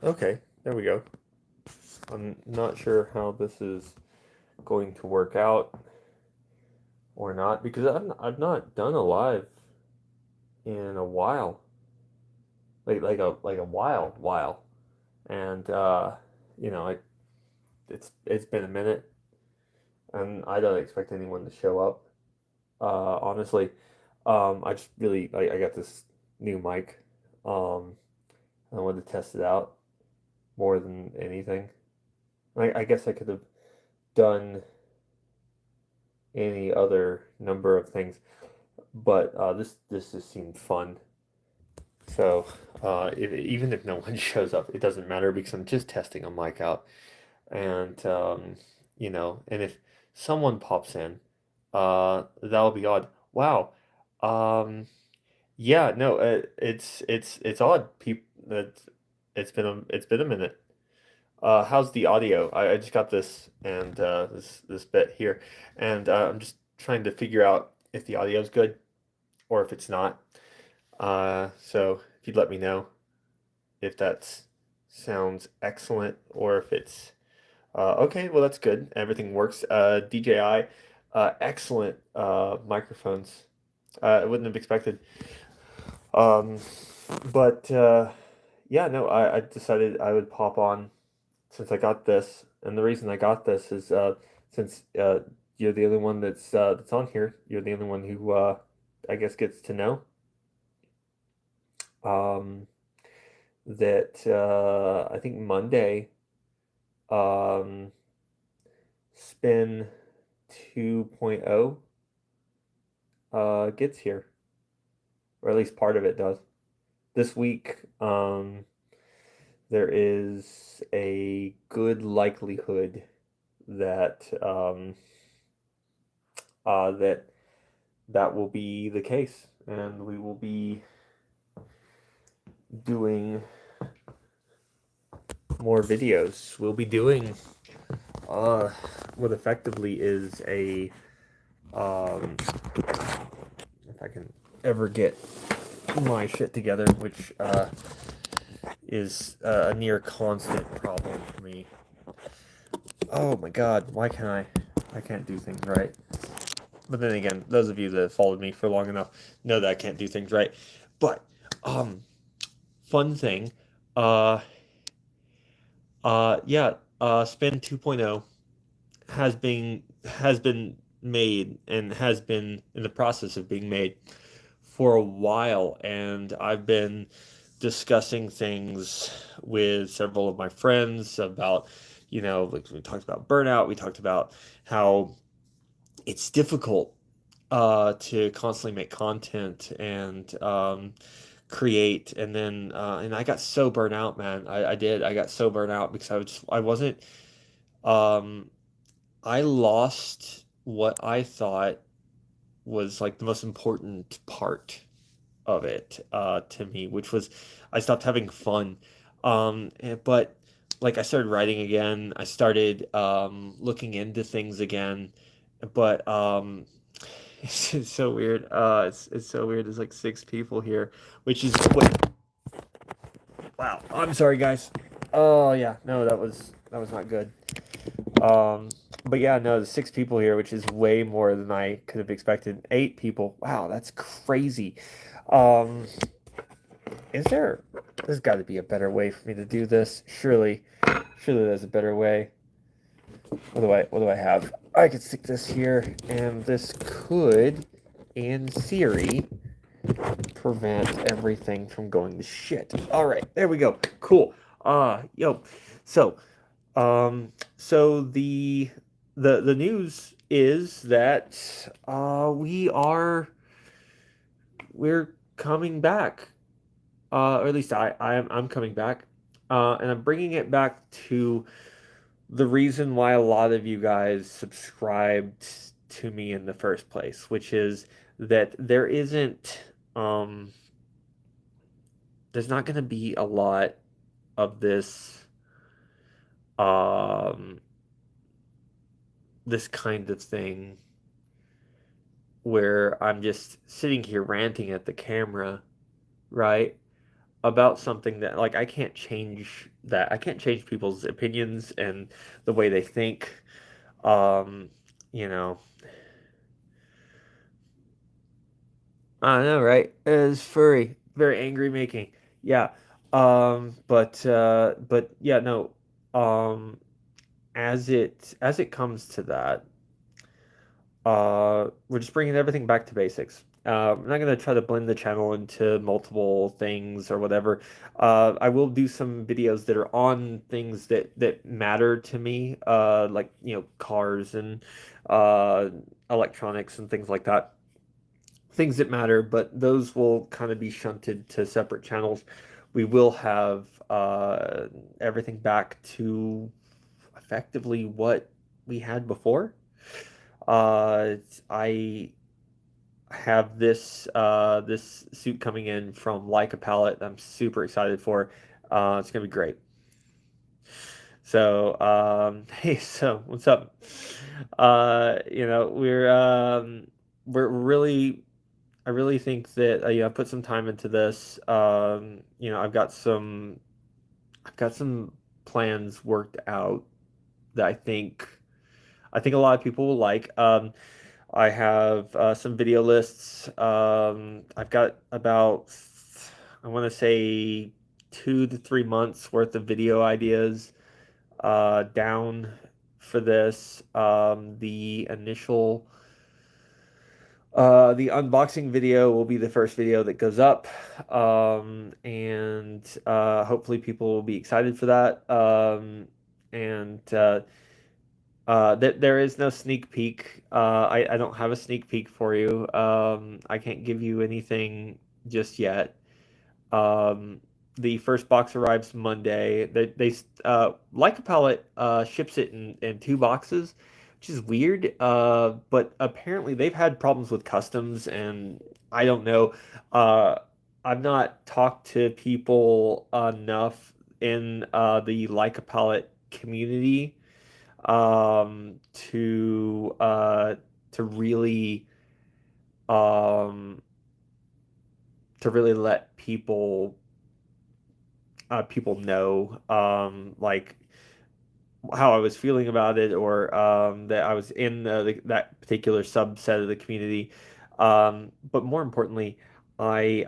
Okay, there we go. I'm not sure how this is going to work out or not because I've not done a live in a while, like a while, and I it's been a minute, and I don't expect anyone to show up. Honestly, I just really I got this new mic. Um, I wanted to test it out more than anything. I guess I could have done any other number of things, but this just seemed fun. So even if no one shows up, it doesn't matter because I'm just testing a mic out, and and if someone pops in, that'll be odd. Wow. Um, yeah, no, it's odd. It's been a minute. How's the audio? I just got this and this bit here, and I'm just trying to figure out if the audio is good or if it's not. So if you'd let me know if that sounds excellent or if it's okay, well that's good. Everything works. DJI, excellent microphones. I wouldn't have expected. Um, but yeah, no, I decided I would pop on since I got this, and the reason I got this is since you're the only one that's on here. You're the only one who I guess gets to know um, that I think Monday um, Spin 2.0 gets here, or at least part of it does. This week, there is a good likelihood that that that will be the case, and we will be doing more videos. We'll be doing uh, what effectively is a if I can ever get my shit together, which is a near constant problem for me. Oh my god, why can't I can't do things right. But then again, those of you that followed me for long enough know that I can't do things right. But um fun thing, uh yeah, Spin 2.0 has been made and has been in the process of being made for a while, and I've been discussing things with several of my friends about, like we talked about burnout, we talked about how it's difficult to constantly make content and create, and then and I got so burnt out, man. I got so burnt out because I wasn't um I lost what I thought was like the most important part of it to me, which was I stopped having fun. But like I started writing again, I started looking into things again, but it's so weird. It's so weird. There's like six people here, which is wait. Wow. I'm sorry, guys. Oh yeah, no, that was not good. Um, but yeah, no, there's six people here, which is way more than I could have expected. Eight people. Wow, that's crazy. Um, is there? There's got to be a better way for me to do this. Surely there's a better way. What do I have? I could stick this here, and this could, in theory, prevent everything from going to shit. All right, there we go. Cool. Yo, so so the news is that we're coming back. Or at least I'm coming back. And I'm bringing it back to the reason why a lot of you guys subscribed to me in the first place, which is that um there's not going to be a lot of um this kind of thing where I'm just sitting here ranting at the camera, right? About something that like I can't change that I can't change people's opinions and the way they think. Um, you know, I don't know, right? It's furry, very angry making. Yeah. But yeah, no. Um, as it comes to that, we're just bringing everything back to basics. I'm not gonna try to blend the channel into multiple things or whatever. I will do some videos that are on things that matter to me, like cars and uh, electronics and things like that. Things that matter, but those will kind of be shunted to separate channels. We will have everything back to effectively what we had before. Uh, I have this suit coming in from Leica Palette. I'm super excited for. It's gonna be great. So, hey, so what's up? We're really, I really think that I put some time into this. I've got some plans worked out that I think a lot of people will like. I have some video lists. I've got about, I want to say, 2 to 3 months worth of video ideas down for this. The unboxing video will be the first video that goes up, and hopefully people will be excited for that. And there is no sneak peek. I don't have a sneak peek for you. I can't give you anything just yet. Um, the first box arrives Monday. Like a Pallet ships it in 2 boxes, which is weird. But apparently they've had problems with customs, and I don't know. Uh, I've not talked to people enough in the Like a Pallet community um, to uh, to really um, to really let people know like how I was feeling about it, or that I was in that particular subset of the community. But more importantly, I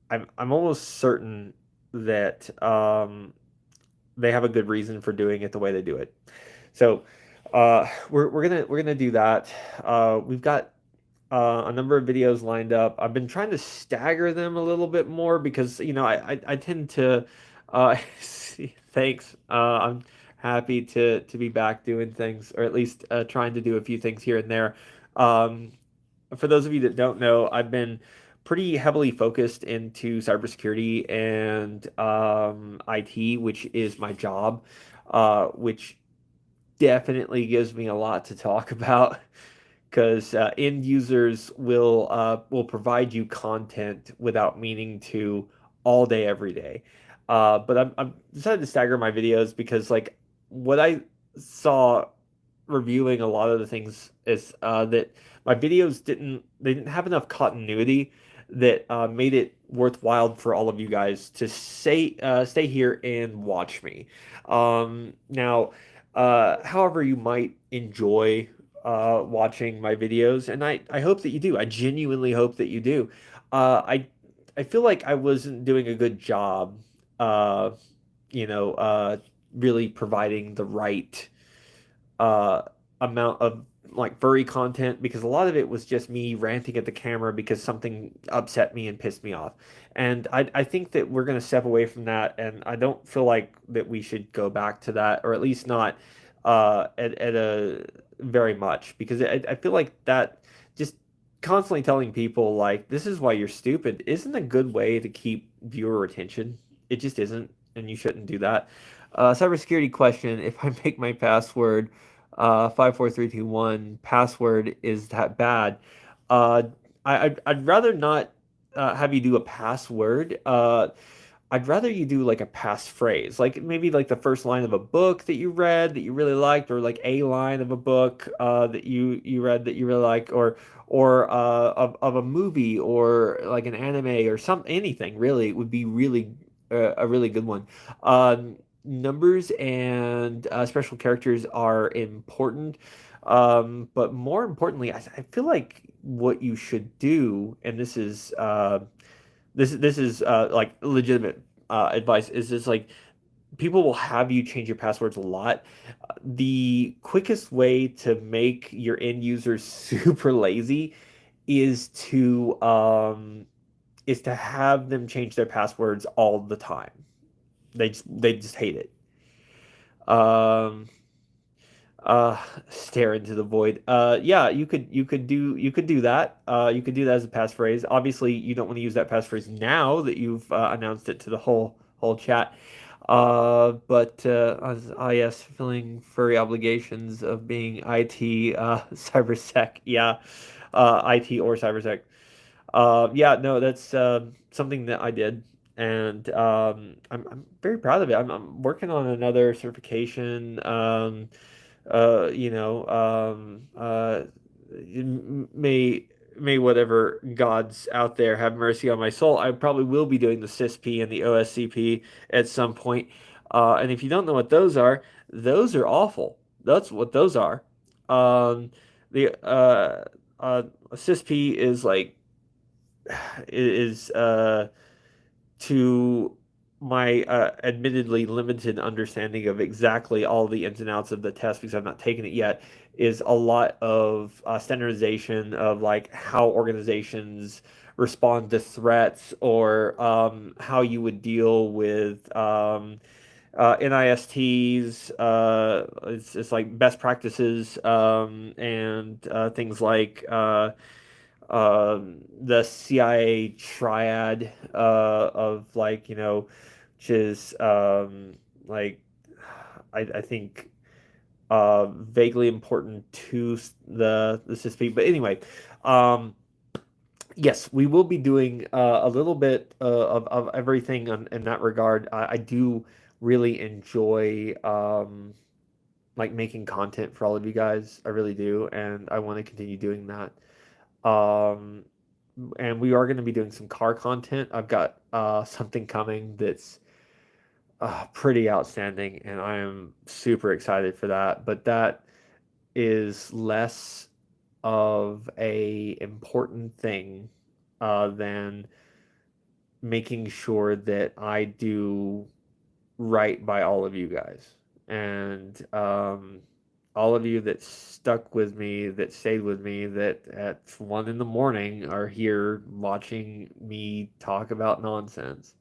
I'm almost certain that they have a good reason for doing it the way they do it. So we're gonna do that. We've got a number of videos lined up. I've been trying to stagger them a little bit more because I tend to thanks. I'm happy to be back doing things, or at least trying to do a few things here and there. Um, for those of you that don't know, I've been pretty heavily focused into cybersecurity and IT, which is my job, which definitely gives me a lot to talk about because end users will provide you content without meaning to all day, every day. But I'm decided to stagger my videos because like what I saw reviewing a lot of the things is that my videos didn't have enough continuity that made it worthwhile for all of you guys to stay here and watch me. Now, however, you might enjoy watching my videos, and I hope that you do. I genuinely hope that you do. I feel like I wasn't doing a good job, uh, you know, uh, really providing the right uh, amount of like furry content, because a lot of it was just me ranting at the camera because something upset me and pissed me off. And I think that we're going to step away from that, and I don't feel like that we should go back to that, or at least not at a very much, because I feel like that just constantly telling people like this is why you're stupid isn't a good way to keep viewer attention. It just isn't, and you shouldn't do that. Cybersecurity question: if I make my password 54321 password is that bad? Uh, I'd rather not have you do a password. I'd rather you do like a passphrase, like maybe like the first line of a book that you read that you really liked, or like a line of a book that you read that you really like, or of a movie, or like an anime or some anything really would be really a really good one. Numbers and special characters are important, but more importantly, I feel like what you should do, and this is like legitimate advice, is just like people will have you change your passwords a lot. The quickest way to make your end users super lazy is to have them change their passwords all the time. They just hate it. Um, uh, Stare into the void. Yeah, you could do that. You could do that as a passphrase. Obviously, you don't want to use that passphrase now that you've announced it to the whole chat. But as IS fulfilling furry obligations of being IT cybersec. Yeah, IT or cybersec. Yeah, no, that's something that I did, and I'm very proud of it. I'm working on another certification. You know, may whatever gods out there have mercy on my soul. I probably will be doing the CISP and the OSCP at some point. And if you don't know what those are awful. That's what those are. Um, the CISP is like is to my admittedly limited understanding of exactly all the ins and outs of the test because I've not taken it yet, is a lot of standardization of like how organizations respond to threats or how you would deal with NISTs. It's like best practices and things like the CIA triad of like which is like I think vaguely important to the CISP. But anyway, um, yes, we will be doing a little bit of everything in that regard. I do really enjoy like making content for all of you guys. I really do, and I want to continue doing that. Um, and we are going to be doing some car content. I've got something coming that's pretty outstanding, and I am super excited for that. But that is less of a important thing than making sure that I do right by all of you guys. And all of you that stuck with me, that stayed with me, that at 1 in the morning are here watching me talk about nonsense.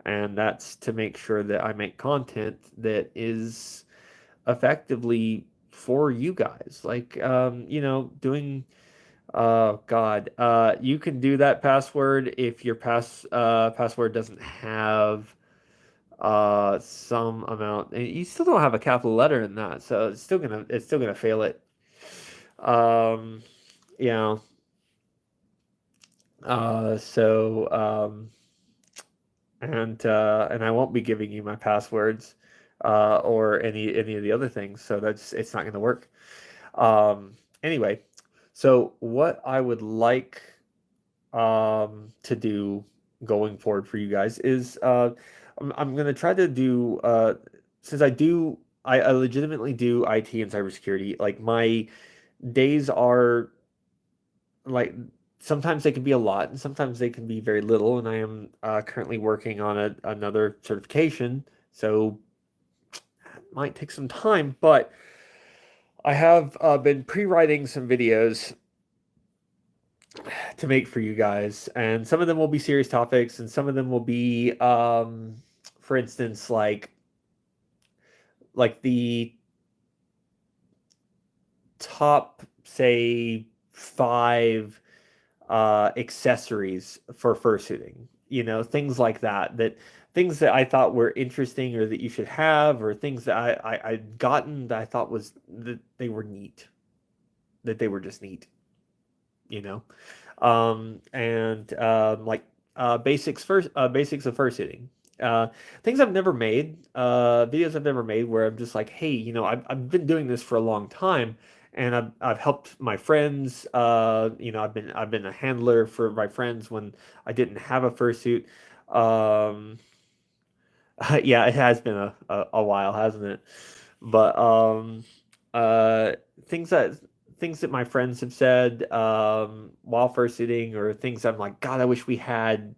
And that's to make sure that I make content that is effectively for you guys. Like, doing, God, you can do that password if your password doesn't have some amount, and you still don't have a capital letter in that, so it's still gonna fail it. um you know so and I won't be giving you my passwords or any of the other things, so it's not gonna work. Anyway, so what I would like to do going forward for you guys is I'm gonna try to do since I legitimately do IT and cybersecurity. Like my days are like sometimes they can be a lot and sometimes they can be very little. And I am currently working on another certification, so it might take some time. But I have been pre-writing some videos to make for you guys, and some of them will be serious topics, and some of them will be, for instance, like the top, say, five accessories for fursuiting. Things like that. Things that I thought were interesting, or that you should have, or things that I'd gotten that I thought was that they were neat, that they were just neat. You know. And like basics of first hitting. Things I've never made, videos I've never made, where I'm just like, hey, I've been doing this for a long time, and I've helped my friends. I've been a handler for my friends when I didn't have a fursuit. Um, Yeah, it has been a while, hasn't it? But uh, things that things that my friends have said while fursuiting, or things I'm like, God, I wish we had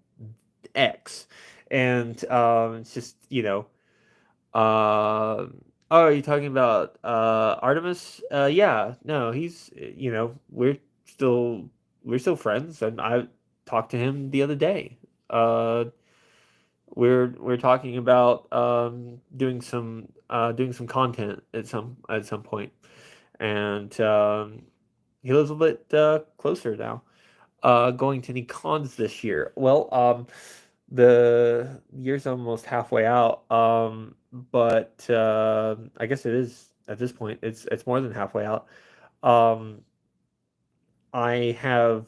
X, and it's just oh, are you talking about Artemis? Yeah, no, he's still we're still friends, and I talked to him the other day. Uh, we're talking about doing some content at some point, and he lives a bit closer now. Going to any cons this year? Well, the year's almost halfway out, but I guess it is at this point. It's more than halfway out. Um, I have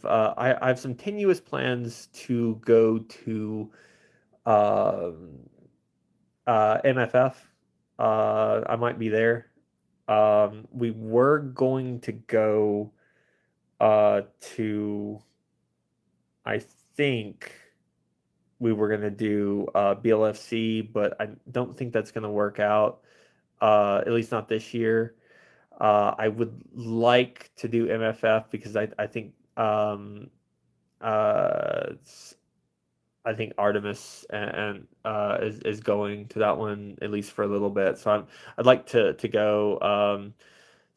some tenuous plans to go to um, MFF. I might be there. We were going to go to, I think we were going to do BLFC, but I don't think that's going to work out, at least not this year. I would like to do MFF because I think uh, I think Artemis is going to that one at least for a little bit. So I'd like to go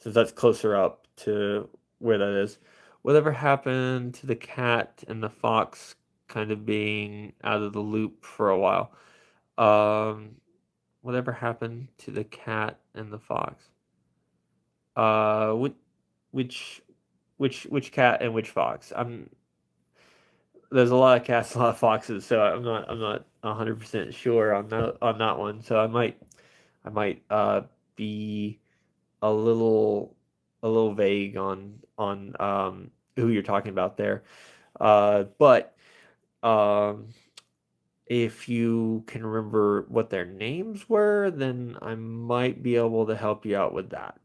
since that's closer up to where that is. Whatever happened to the cat and the fox kind of being out of the loop for a while? Um, whatever happened to the cat and the fox? Uh, which which which cat and which fox? There's a lot of cats, a lot of foxes, so I'm not 100% sure on that one. So I might be a little a little vague on who you're talking about there. But um, if you can remember what their names were, then I might be able to help you out with that.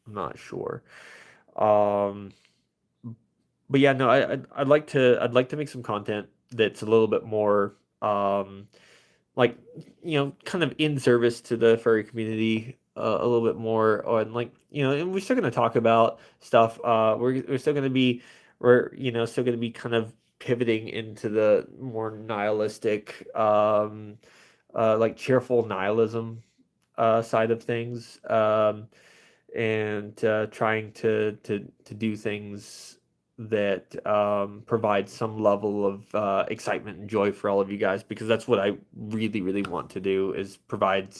I'm not sure. Um, but yeah, no, I'd like to make some content that's a little bit more like kind of in service to the furry community a little bit more, or and like and we're still going to talk about stuff. We're still going to be still going to be kind of pivoting into the more nihilistic, like cheerful nihilism side of things. And trying to do things that provide some level of excitement and joy for all of you guys, because that's what I really want to do, is provide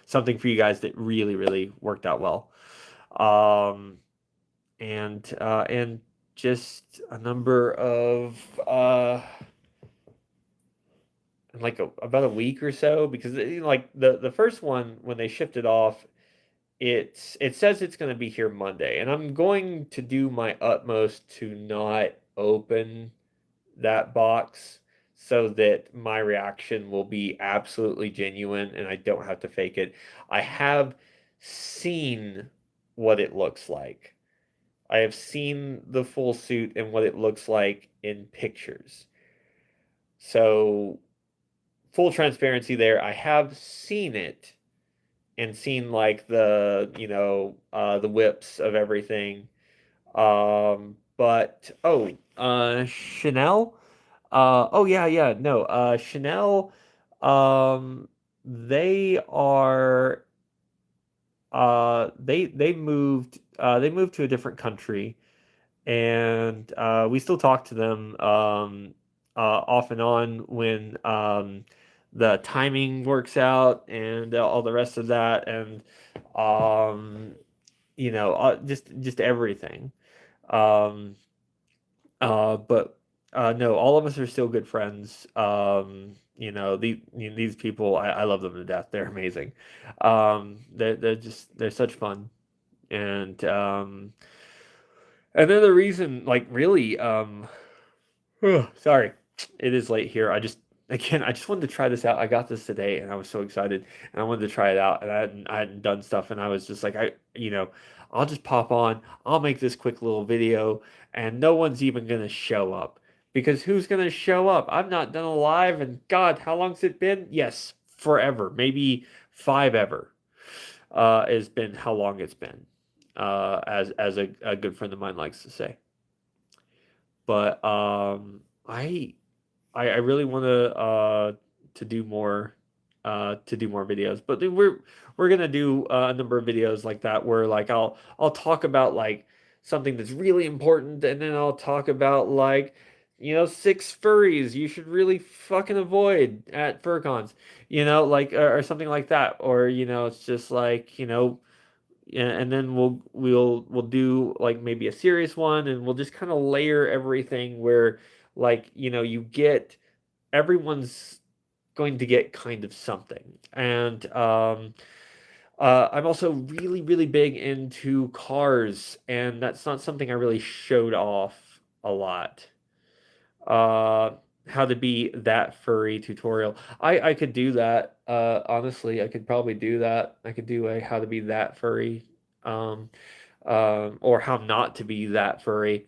something for you guys that really worked out well. Um, and just a number of like about a week or so, because like the first one when they shipped it off, it says it's going to be here Monday, and I'm going to do my utmost to not open that box so that my reaction will be absolutely genuine and I don't have to fake it. I have seen what it looks like. I have seen the full suit and what it looks like in pictures. So, full transparency there, I have seen it and seen like the whips of everything. But Chanel. Oh yeah, no. Chanel. Um, they are. They moved to a different country, and we still talk to them off and on when the timing works out and all the rest of that, and um, just everything. Um, but no, all of us are still good friends. These people, I love them to death. They're amazing. They're such fun, and and then the reason, like, really, sorry, it is late here. I just wanted to try this out. I got this today, and I was so excited, and I wanted to try it out, and I hadn't done stuff, and I was just like, I'll just pop on. I'll make this quick little video, and no one's even gonna show up, because who's gonna show up? I've not done a live, and God, how long's it been? Yes, forever, maybe five ever, has been how long it's been, as a good friend of mine likes to say. But I really want to do more videos. But we're gonna do a number of videos like that where like I'll talk about like something that's really important, and then I'll talk about like six furries you should really fucking avoid at FurCons, like or something like that, or it's just like and then we'll do like maybe a serious one, and we'll just kind of layer everything where like you get everyone's going to get kind of something. And I'm also really, really big into cars, and that's not something I really showed off a lot. Uh, how to be that furry tutorial. I could do that. Honestly, I could probably do that. I could do a how to be that furry, um, or how not to be that furry.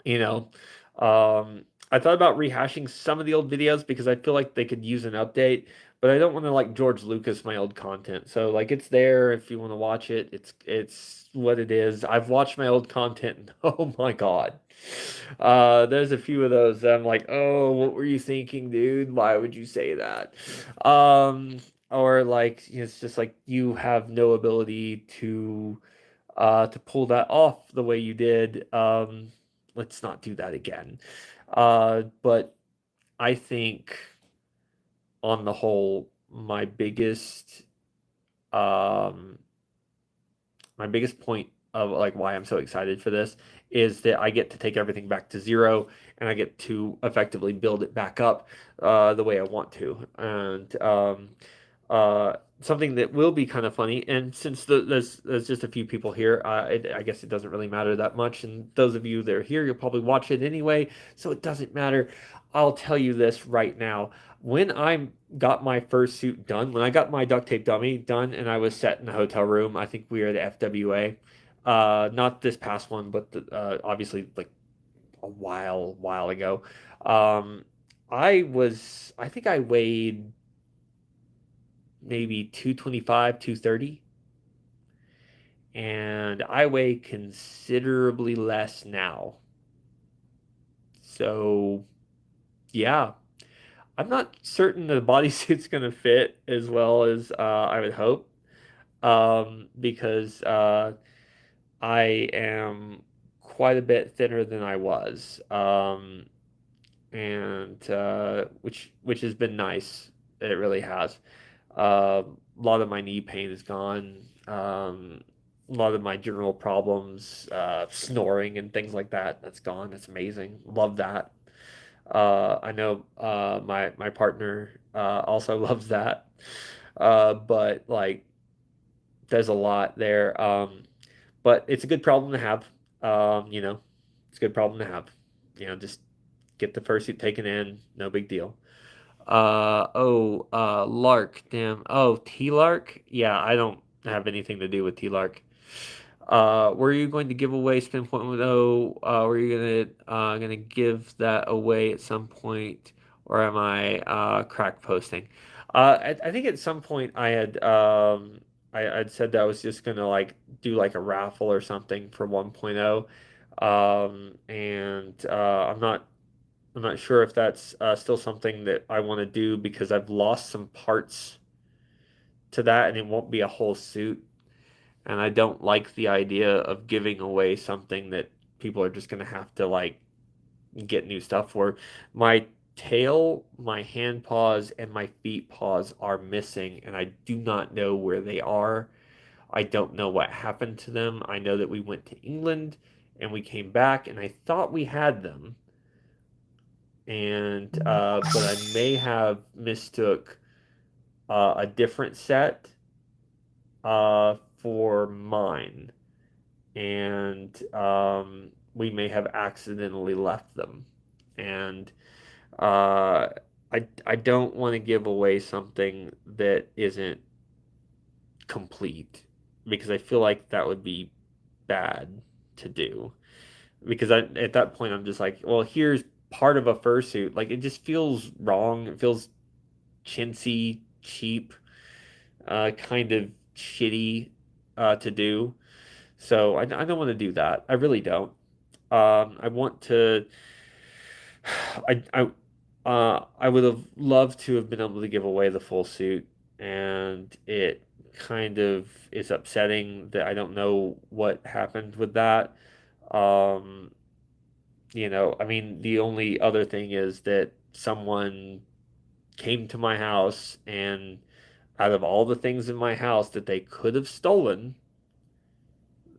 You know, I thought about rehashing some of the old videos because I feel like they could use an update, but I don't want to like George Lucas my old content. So like it's there if you want to watch it. It's what it is. I've watched my old content and oh my God. There's a few of those that I'm like, oh, what were you thinking, dude? Why would you say that? Um, or like it's just like you have no ability to pull that off the way you did. Let's not do that again. But I think on the whole, um, my biggest point of like why I'm so excited for this is that I get to take everything back to zero and I get to effectively build it back up the way I want to. And something that will be kind of funny, and since there's just a few people here, I guess it doesn't really matter that much. And those of you that are here, you'll probably watch it anyway, so it doesn't matter. I'll tell you this right now. When I got my first suit done, when I got my duct tape dummy done, and I was set in the hotel room, I think we were at the FWA, not this past one, but obviously like a while ago. Um, I think I weighed maybe 225, 230, and I weigh considerably less now. So, yeah, I'm not certain the bodysuit's going to fit as well as I would hope, because I am quite a bit thinner than I was, and which has been nice. It really has. A lot of my knee pain is gone. A lot of my general problems, snoring and things like that, that's gone. That's amazing. Love that. I know my partner also loves that. But like, there's a lot there. But it's a good problem to have. It's a good problem to have. Just get the fursuit taken in. No big deal. Lark, damn. Oh, T-Lark? Yeah, I don't have anything to do with T-Lark. Were you going to give away Spin 1.0? Were you gonna give that away at some point, or am I crack posting? I think at some point I'd said that I was just gonna like do like a raffle or something for 1.0. And I'm not sure if that's still something that I want to do because I've lost some parts to that, and it won't be a whole suit. And I don't like the idea of giving away something that people are just going to have to like get new stuff for. My tail, my hand paws, and my feet paws are missing, and I do not know where they are. I don't know what happened to them. I know that we went to England and we came back, and I thought we had them, and but I may have mistook a different set for mine, and we may have accidentally left them. And I don't want to give away something that isn't complete because I feel like that would be bad to do. Because at that point I'm just like, well, here's part of a fursuit. Like it just feels wrong. It feels chintzy. cheap, kind of shitty to do. So I don't want to do that. I really don't. I want to. I would have loved to have been able to give away the full suit, and it kind of is upsetting that I don't know what happened with that. Um, I mean, the only other thing is that someone came to my house, and out of all the things in my house that they could have stolen,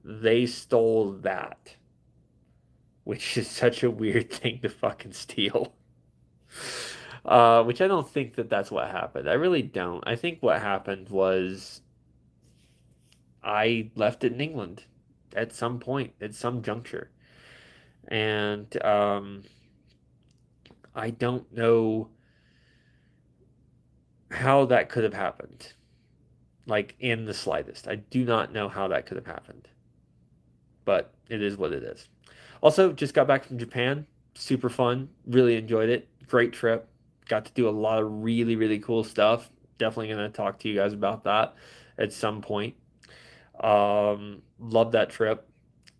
they stole that, which is such a weird thing to fucking steal. Which I don't think that that's what happened. I really don't. I think what happened was I left it in England at some point, at some juncture. And I don't know how that could have happened, like in the slightest. I do not know how that could have happened, but it is what it is. Also, just got back from Japan. Super fun. Really enjoyed it. Great trip. Got to do a lot of really, really cool stuff. Definitely going to talk to you guys about that at some point. Love that trip.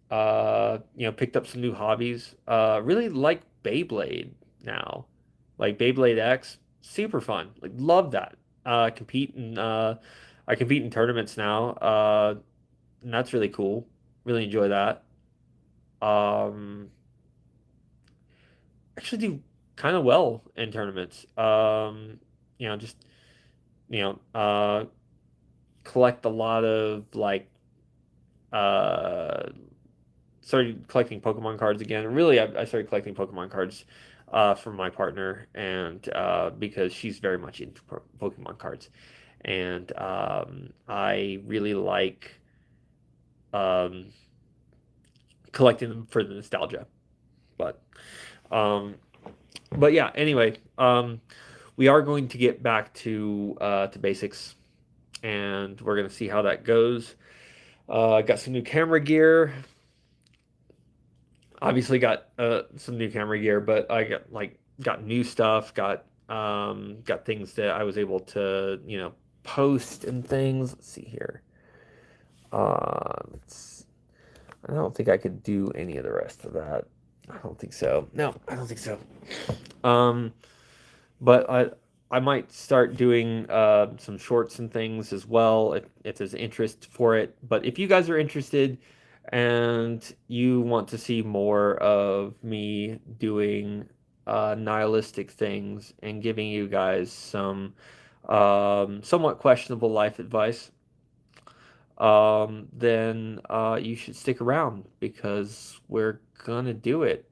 Picked up some new hobbies. Really like Beyblade now. Like Beyblade X, super fun. Like love that. I compete in tournaments now. And that's really cool. Really enjoy that. Um, actually do kind of well in tournaments. Just you know, uh, collect a lot of like uh started collecting Pokemon cards again. Really, I started collecting Pokemon cards from my partner, and because she's very much into Pokemon cards, and I really like um, collecting them for the nostalgia. But um, but yeah. Anyway, we are going to get back to basics, and we're gonna see how that goes. I got some new camera gear. Obviously got some new camera gear, but I got new stuff, got things that I was able to, post and things. Let's see here. Let's, I don't think I could do any of the rest of that. I don't think so. No, I don't think so. Um, but I might start doing some shorts and things as well if there's interest for it. But if you guys are interested and you want to see more of me doing nihilistic things and giving you guys some somewhat questionable life advice, then you should stick around because we're gonna do it.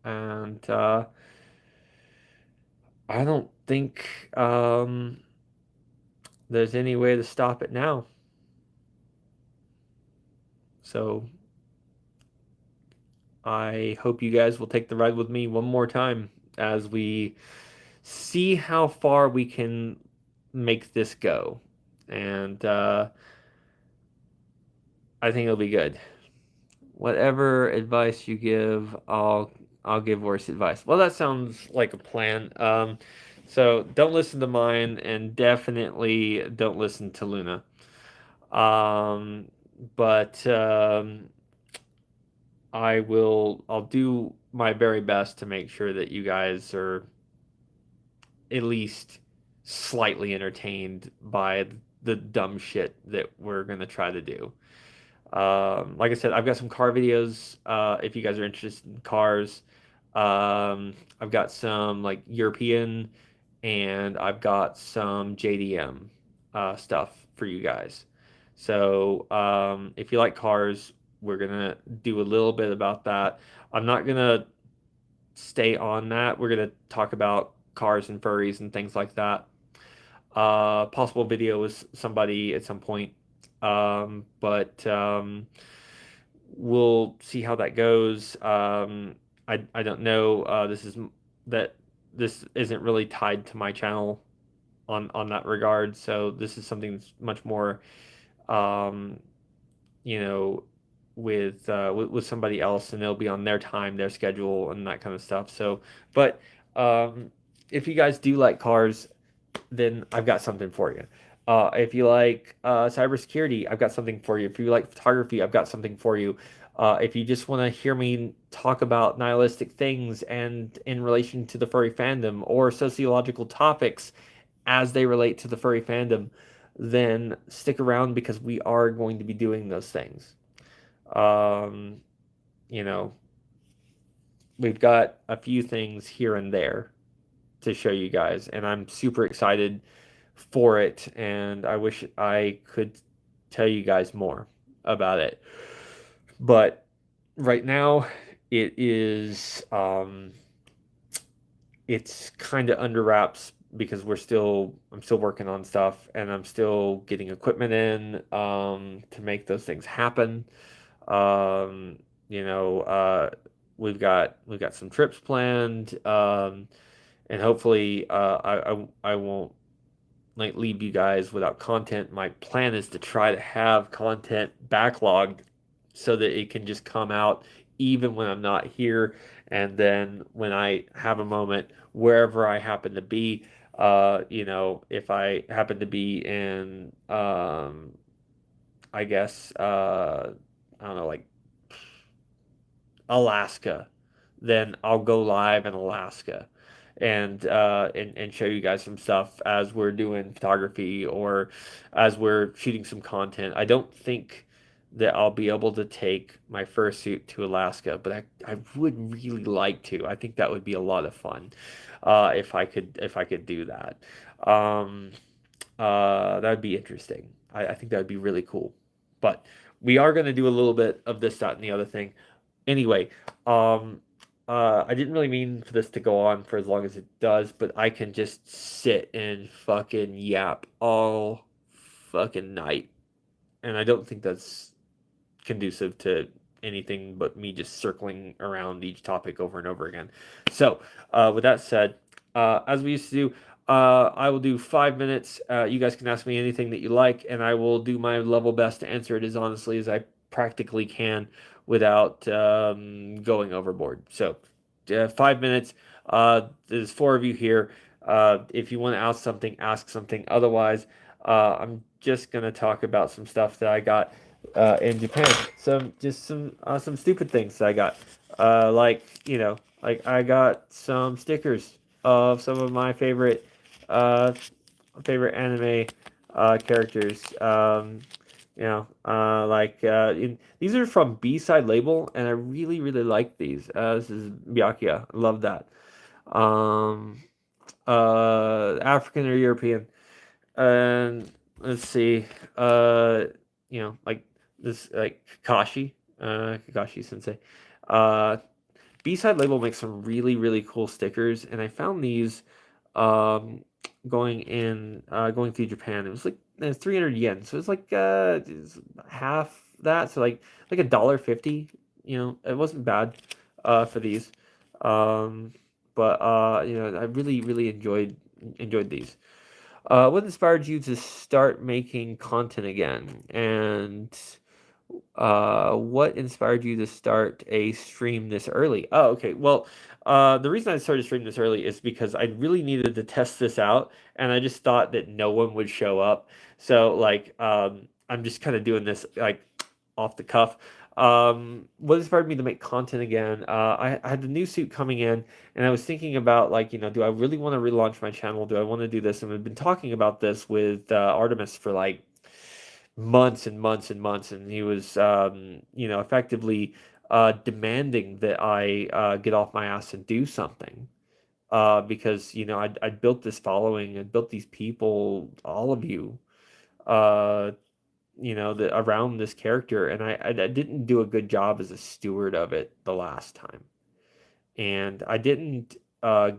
And I don't think there's any way to stop it now. So I hope you guys will take the ride with me one more time as we see how far we can make this go. And I think it'll be good. Whatever advice you give, I'll give worse advice. Well, that sounds like a plan. So don't listen to mine, and definitely don't listen to Luna. Um, but I'll do my very best to make sure that you guys are at least slightly entertained by the dumb shit that we're gonna try to do. Like I said, I've got some car videos. If you guys are interested in cars, I've got some like European, and I've got some JDM stuff for you guys. So if you like cars, we're gonna do a little bit about that. I'm not gonna stay on that. We're gonna talk about cars and furries and things like that. Possible video with somebody at some point. But we'll see how that goes. I don't know. That this isn't really tied to my channel on that regard. So this is something that's much more, um, you know, with somebody else, and it'll be on their time, their schedule, and that kind of stuff. So, but if you guys do like cars, then I've got something for you. If you like cybersecurity, I've got something for you. If you like photography, I've got something for you. If you just want to hear me talk about nihilistic things and in relation to the furry fandom or sociological topics as they relate to the furry fandom, then stick around because we are going to be doing those things. Um, you know, we've got a few things here and there to show you guys, and I'm super excited for it, and I wish I could tell you guys more about it. But right now, it is it's kind of under wraps because I'm still working on stuff and I'm still getting equipment in to make those things happen. Um, you know, we've got some trips planned, and hopefully I won't like leave you guys without content. My plan is to try to have content backlogged so that it can just come out even when I'm not here. And then when I have a moment, wherever I happen to be, if I happen to be in, I guess, I don't know, like Alaska, then I'll go live in Alaska and show you guys some stuff as we're doing photography or as we're shooting some content. I don't think that I'll be able to take my fursuit to Alaska, but I would really like to. I think that would be a lot of fun if I could do that. Um, that would be interesting. I think that would be really cool. But we are going to do a little bit of this, that, and the other thing. Anyway, um, I didn't really mean for this to go on for as long as it does, but I can just sit and fucking yap all fucking night. And I don't think that's conducive to anything but me just circling around each topic over and over again. So, with that said, as we used to do, I will do 5 minutes. You guys can ask me anything that you like, and I will do my level best to answer it as honestly as I practically can without going overboard. So, 5 minutes. There's four of you here. If you want to ask something. Otherwise, I'm just gonna talk about some stuff that I got in Japan. Some stupid things that I got. Like I got some stickers of some of my uh, favorite anime characters. These are from B-side label, and I really really like these. This is Byakuya. I love that. Um, African or European. And let's see, uh, like this, like Kakashi Sensei. Uh, B-side label makes some really, really cool stickers, and I found these um, going through Japan. It was like 300 yen, so it's like it's half that, so like $1.50. It wasn't bad for these. Um, but I really, really enjoyed these. What inspired you to start making content again? And what inspired you to start a stream this early? Oh, okay. Well, the reason I started streaming this early is because I really needed to test this out, and I just thought that no one would show up. So, I'm just kind of doing this like off the cuff. What inspired me to make content again? I had the new suit coming in, and I was thinking about like, do I really want to relaunch my channel? Do I want to do this? And we've been talking about this with Artemis for like months and months and months, and he was, effectively demanding that I get off my ass and do something. Because I'd built this following, and built these people, all of you, uh, around this character, and I didn't do a good job as a steward of it the last time, and I didn't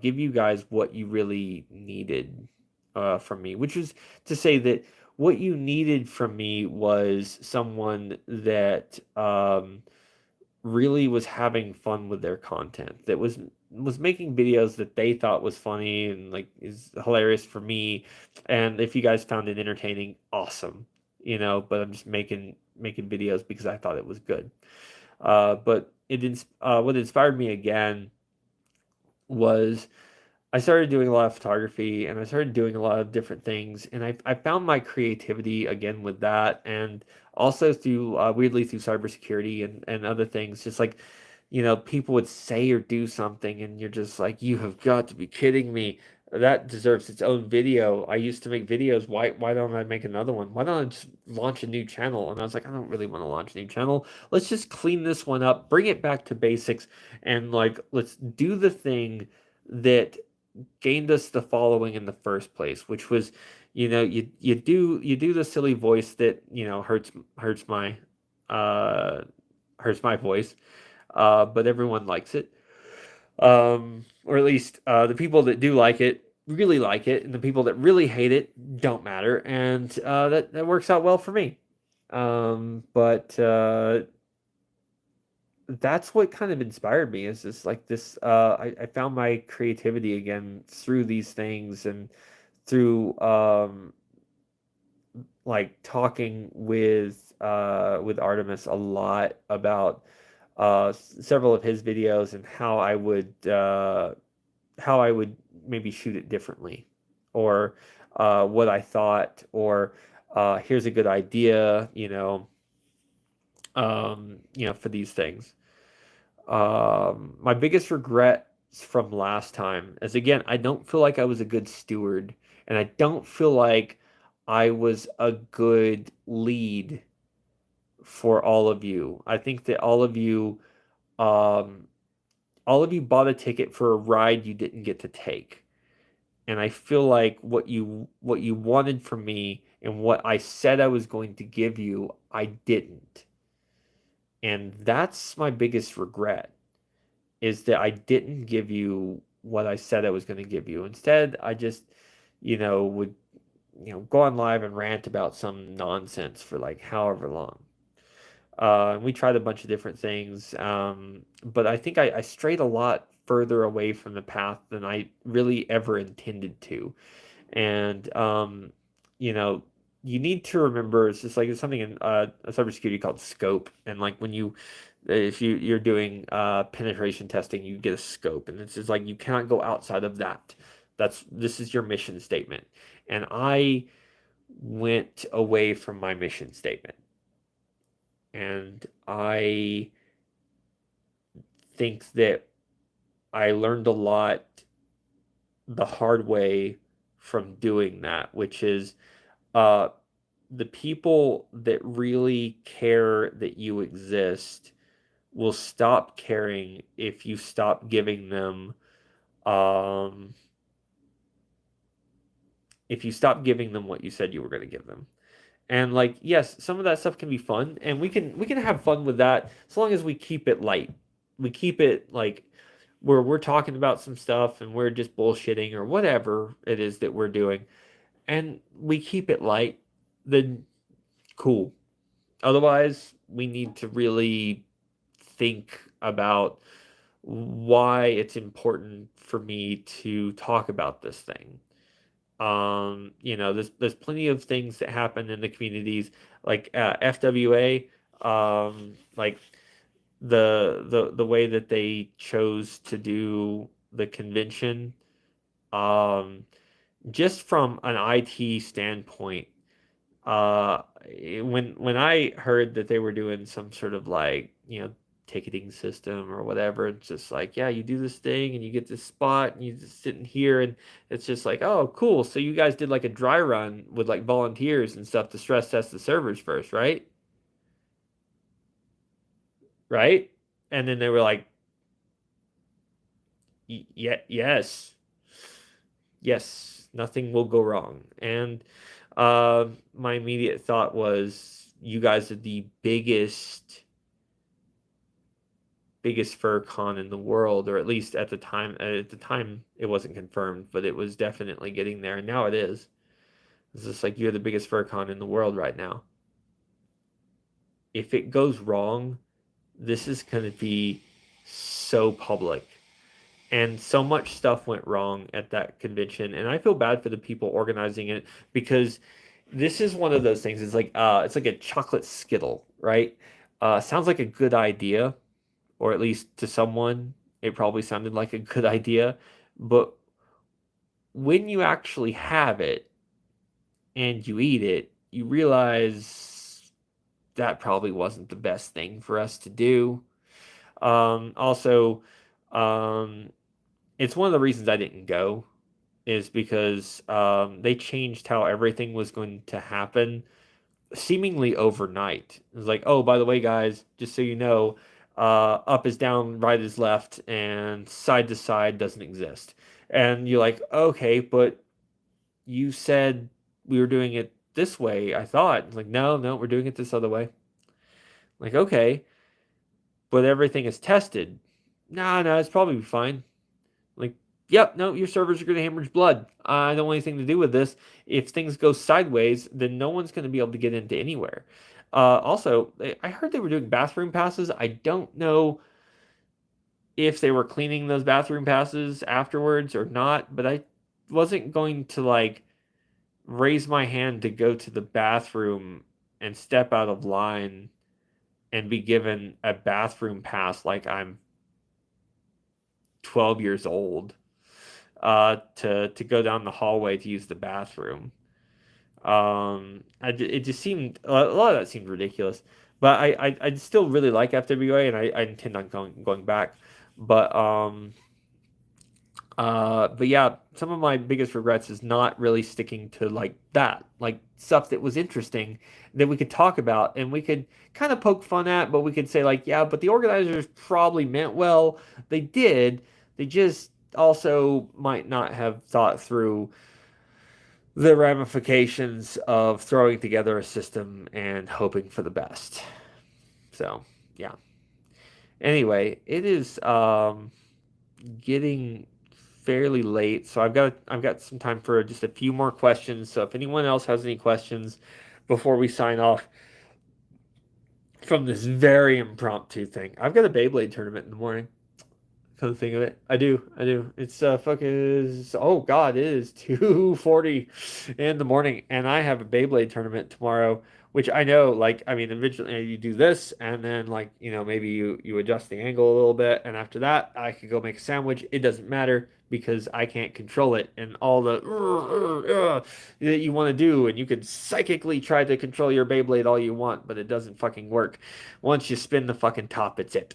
give you guys what you really needed from me, which was to say that what you needed from me was someone that really was having fun with their content, that was making videos that they thought was funny and like is hilarious for me, and if you guys found it entertaining, awesome. But I'm just making videos because I thought it was good. But what inspired me again was I started doing a lot of photography and I started doing a lot of different things. And I found my creativity again with that. And also through, weirdly, through cybersecurity and other things, just like, people would say or do something and you're just like, you have got to be kidding me. That deserves its own video. I used to make videos. Why don't I make another one? Why don't I just launch a new channel? And I was like, I don't really want to launch a new channel. Let's just clean this one up, bring it back to basics, and like let's do the thing that gained us the following in the first place, which was, you do the silly voice that hurts my uh hurts my voice, but everyone likes it, or at least the people that do like it really like it, and the people that really hate it don't matter, and that works out well for me. But That's what kind of inspired me is this like this I found my creativity again through these things and through like talking with Artemis a lot about several of his videos and how I would maybe shoot it differently, or what I thought, or here's a good idea, for these things. My biggest regrets from last time is, again, I don't feel like I was a good steward, and I don't feel like I was a good lead for all of you. I think that um, all of you bought a ticket for a ride you didn't get to take. And I feel like what you wanted from me and what I said I was going to give you, I didn't. And that's my biggest regret, is that I didn't give you what I said I was going to give you. Instead, I just, would, go on live and rant about some nonsense for like however long. We tried a bunch of different things, but I think I strayed a lot further away from the path than I really ever intended to. And you know, you need to remember it's just like it's something in cybersecurity called scope. And like when if you're doing penetration testing, you get a scope, and it's just like you cannot go outside of that. This is your mission statement. And I went away from my mission statement, and I think that I learned a lot the hard way from doing that, which is uh, the people that really care that you exist will stop caring um, if you stop giving them what you said you were going to give them. And like, yes, some of that stuff can be fun, and we can have fun with that as long as we keep it light. We keep it like where we're talking about some stuff and we're just bullshitting or whatever it is that we're doing, and we keep it light, then cool. Otherwise, we need to really think about why it's important for me to talk about this thing. There's plenty of things that happen in the communities, like FWA, like the way that they chose to do the convention, um, just from an IT standpoint. When I heard that they were doing some sort of like, ticketing system or whatever, it's just like, yeah, you do this thing and you get this spot and you just sit in here, and it's just like, oh, cool. So you guys did like a dry run with like volunteers and stuff to stress test the servers first, right? Right? And then they were like, Yeah, yes, yes, nothing will go wrong. And my immediate thought was, you guys are the biggest fur con in the world, or at least at the time. At the time, it wasn't confirmed, but it was definitely getting there, and now it is. It's just like, you're the biggest fur con in the world right now. If it goes wrong, this is going to be so public. And so much stuff went wrong at that convention, and I feel bad for the people organizing it, because this is one of those things. It's like a chocolate skittle, right? Sounds like a good idea, or at least to someone it probably sounded like a good idea, but when you actually have it and you eat it, you realize that probably wasn't the best thing for us to do. Also, um, it's one of the reasons I didn't go is because they changed how everything was going to happen seemingly overnight. It was like, oh, by the way, guys, just so you know, up is down, right is left, and side to side doesn't exist. And you're like, okay, but you said we were doing it this way, I thought. It's like, no, no, we're doing it this other way. Like, okay, but everything is tested. No, no, it's probably fine. Like, yep, no, your servers are going to hemorrhage blood. I don't want anything to do with this. If things go sideways, then no one's going to be able to get into anywhere. Also, I heard they were doing bathroom passes. I don't know if they were cleaning those bathroom passes afterwards or not, but I wasn't going to like raise my hand to go to the bathroom and step out of line and be given a bathroom pass like I'm 12 years old to go down the hallway to use the bathroom. It just seemed a lot of that seemed ridiculous, but I still really like FWA and I intend on going back. But but yeah, some of my biggest regrets is not really sticking to like that, like stuff that was interesting that we could talk about and we could kind of poke fun at, but we could say like, yeah, but the organizers probably meant well. They did. They just also might not have thought through the ramifications of throwing together a system and hoping for the best. So, yeah. Anyway, it is getting fairly late, so I've got some time for just a few more questions. So if anyone else has any questions before we sign off from this very impromptu thing. I've got a Beyblade tournament in the morning. Come to think of it, I do. It's fucking oh god, it is 2:40 in the morning, and I have a Beyblade tournament tomorrow, which I know, like, I mean, eventually you do this, and then like maybe you adjust the angle a little bit, and after that I could go make a sandwich. It doesn't matter because I can't control it, and all the that you want to do, and you could psychically try to control your Beyblade all you want, but it doesn't fucking work. Once you spin the fucking top, it's it.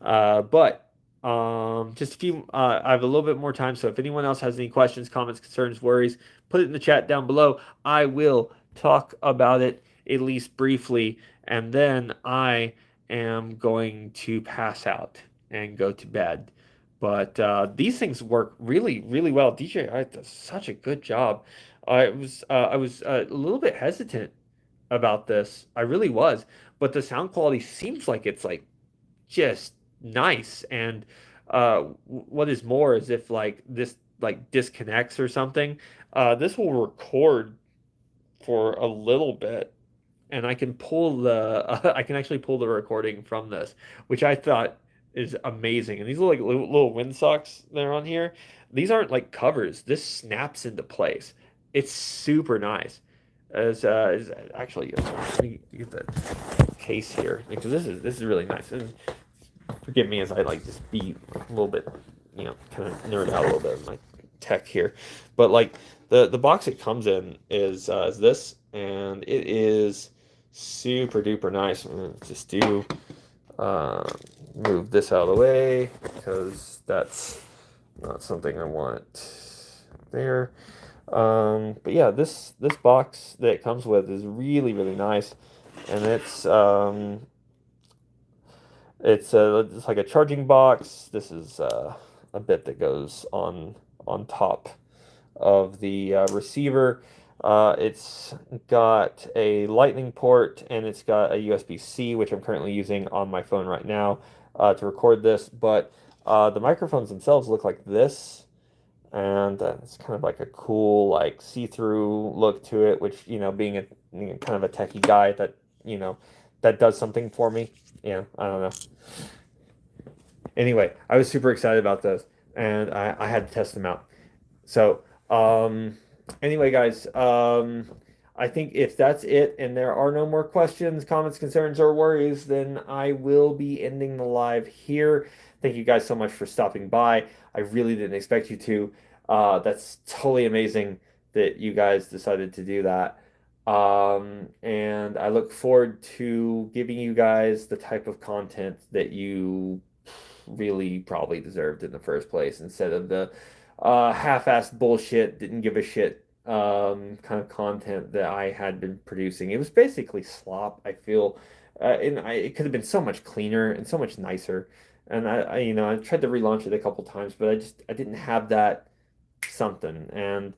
But just a few, I have a little bit more time, so if anyone else has any questions, comments, concerns, worries, put it in the chat down below. I will talk about it at least briefly, and then I am going to pass out and go to bed. But these things work really, really well. DJI does such a good job. I was a little bit hesitant about this. I really was, but the sound quality seems like it's like just nice. And what is more is if like this like disconnects or something, this will record for a little bit, and I can pull the I can actually pull the recording from this, which I thought is amazing. And these are like little windsocks that are on here. These aren't like covers. This snaps into place. It's super nice. As actually, let me get the case here because this is really nice. And forgive me as I like just be a little bit, kind of nerd out a little bit of my tech here. But like the box it comes in is this, and it is super duper nice. I'm gonna just do move this out of the way because that's not something I want there. But yeah, this box that it comes with is really really nice, and it's like a charging box. This is a bit that goes on top of the receiver. It's got a lightning port and it's got a USB-C, which I'm currently using on my phone right now to record this. But the microphones themselves look like this, and it's kind of like a cool like see-through look to it, which being a kind of a techie guy that does something for me. I don't know. Anyway, I was super excited about those, and I had to test them out. So, anyway, guys, I think if that's it and there are no more questions, comments, concerns, or worries, then I will be ending the live here. Thank you guys so much for stopping by. I really didn't expect you to. That's totally amazing that you guys decided to do that. And I look forward to giving you guys the type of content that you really probably deserved in the first place instead of the half-assed bullshit, didn't give a shit kind of content that I had been producing. It was basically slop, I feel. It could have been so much cleaner and so much nicer. And I tried to relaunch it a couple times, but I didn't have that something. And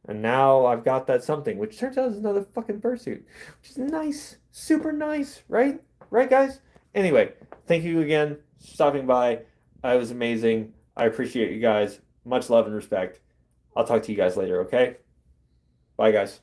now I've got that something, which turns out is another fucking fursuit, which is nice, super nice, right? Right, guys? Anyway, thank you again for stopping by. It was amazing. I appreciate you guys. Much love and respect. I'll talk to you guys later, okay? Bye, guys.